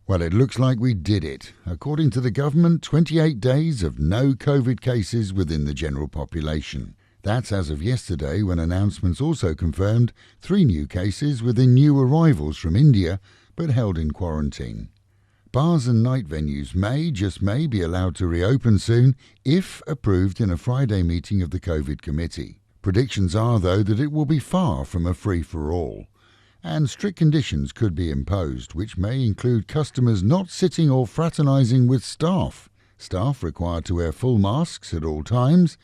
Well, it looks like we did it. According to the government, 28 days of no COVID cases within the general population. That's as of yesterday, when announcements also confirmed 3 new cases within new arrivals from India, but held in quarantine. Bars and night venues may be allowed to reopen soon if approved in a Friday meeting of the COVID committee. Predictions are, though, that it will be far from a free-for-all. And strict conditions could be imposed, which may include customers not sitting or fraternising with staff, staff required to wear full masks at all times,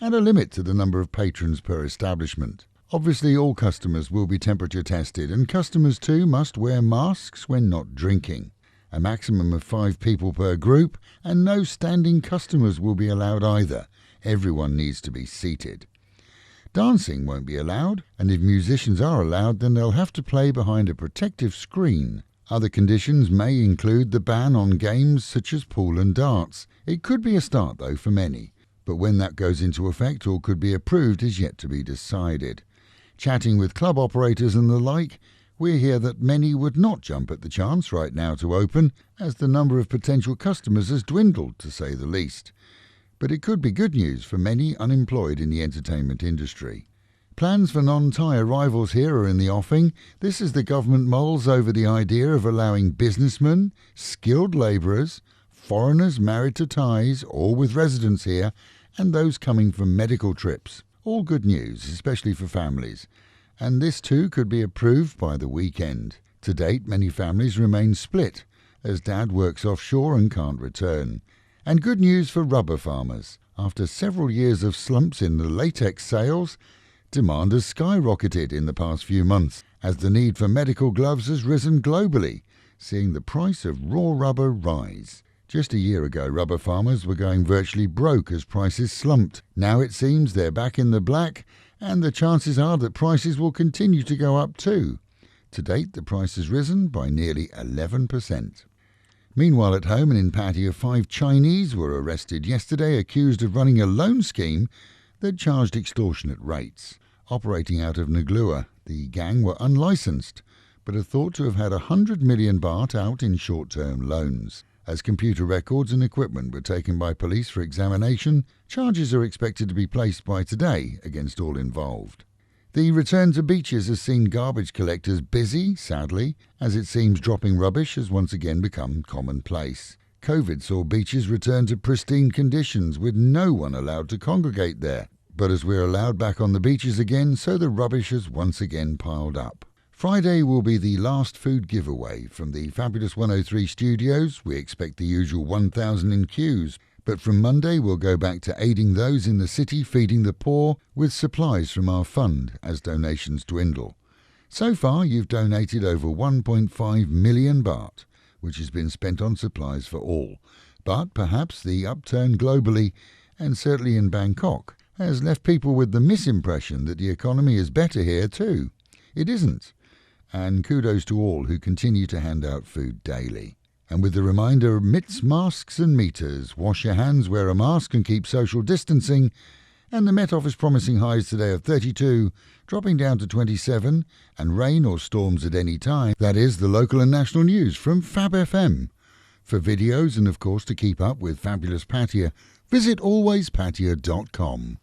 and a limit to the number of patrons per establishment. Obviously, all customers will be temperature tested, and customers too must wear masks when not drinking. A maximum of 5 people per group, and no standing customers will be allowed either. Everyone needs to be seated. Dancing won't be allowed, and if musicians are allowed, then they'll have to play behind a protective screen. Other conditions may include the ban on games such as pool and darts. It could be a start, though, for many, but when that goes into effect or could be approved is yet to be decided. Chatting with club operators and the like, we hear that many would not jump at the chance right now to open, as the number of potential customers has dwindled, to say the least. But it could be good news for many unemployed in the entertainment industry. Plans for non-Thai arrivals here are in the offing. This as the government mulls over the idea of allowing businessmen, skilled labourers, foreigners married to Thais or with residence here, and those coming from medical trips. All good news, especially for families. And this too could be approved by the weekend. To date, many families remain split, as Dad works offshore and can't return. And good news for rubber farmers. After several years of slumps in the latex sales, demand has skyrocketed in the past few months, as the need for medical gloves has risen globally, seeing the price of raw rubber rise. Just a year ago, rubber farmers were going virtually broke as prices slumped. Now it seems they're back in the black, and the chances are that prices will continue to go up too. To date, the price has risen by nearly 11%. Meanwhile, at home and in Pattaya, 5 Chinese were arrested yesterday accused of running a loan scheme that charged extortionate rates. Operating out of Nuglua, the gang were unlicensed, but are thought to have had 100 million baht out in short-term loans. As computer records and equipment were taken by police for examination, charges are expected to be placed by today against all involved. The return to beaches has seen garbage collectors busy, sadly, as it seems dropping rubbish has once again become commonplace. COVID saw beaches return to pristine conditions with no one allowed to congregate there. But as we're allowed back on the beaches again, so the rubbish has once again piled up. Friday will be the last food giveaway from the Fabulous 103 studios. We expect the usual 1,000 in queues. But from Monday we'll go back to aiding those in the city feeding the poor with supplies from our fund as donations dwindle. So far you've donated over 1.5 million baht, which has been spent on supplies for all. But perhaps the upturn globally, and certainly in Bangkok, has left people with the misimpression that the economy is better here too. It isn't. And kudos to all who continue to hand out food daily. And with the reminder, mitts, masks and meters, wash your hands, wear a mask and keep social distancing, and the Met Office promising highs today of 32, dropping down to 27, and rain or storms at any time. That is the local and national news from Fab FM. For videos and of course to keep up with Fabulous Pattaya, visit alwayspattaya.com.